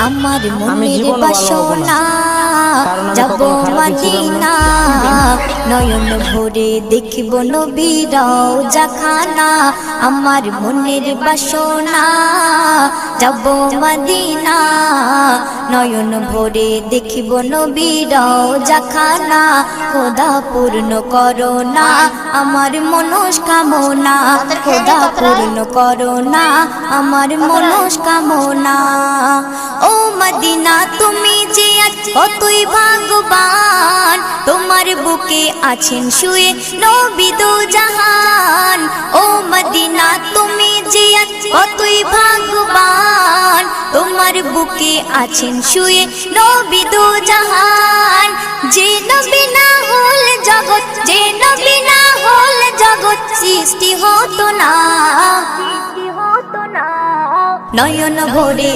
আমার মনের বাসনা যাব মদিনা নয়ন ভরে দেখিব নবীর রওজাখানা আমার মনের বাসনা যাব মদিনা নয়ন ভরে দেখিব নবীর রওজাখানা খোদা পূর্ণ করো না আমার মনস্কামনা খোদা পূর্ণ করো না আমার মনস্কামনা ও মদিনা তুমি যে কতই ভাগ্যবান তোমার বুকে আছেন শুয়ে নবী দো জাহান ও মদিনা তুমি যে কতই ভাগ্যবান তোমার বুকে আছেন শুয়ে নবী দো জাহান যে নবী না হল জগৎ যে নবী না হল জগৎ সৃষ্টি হতো না নয়ন ভরে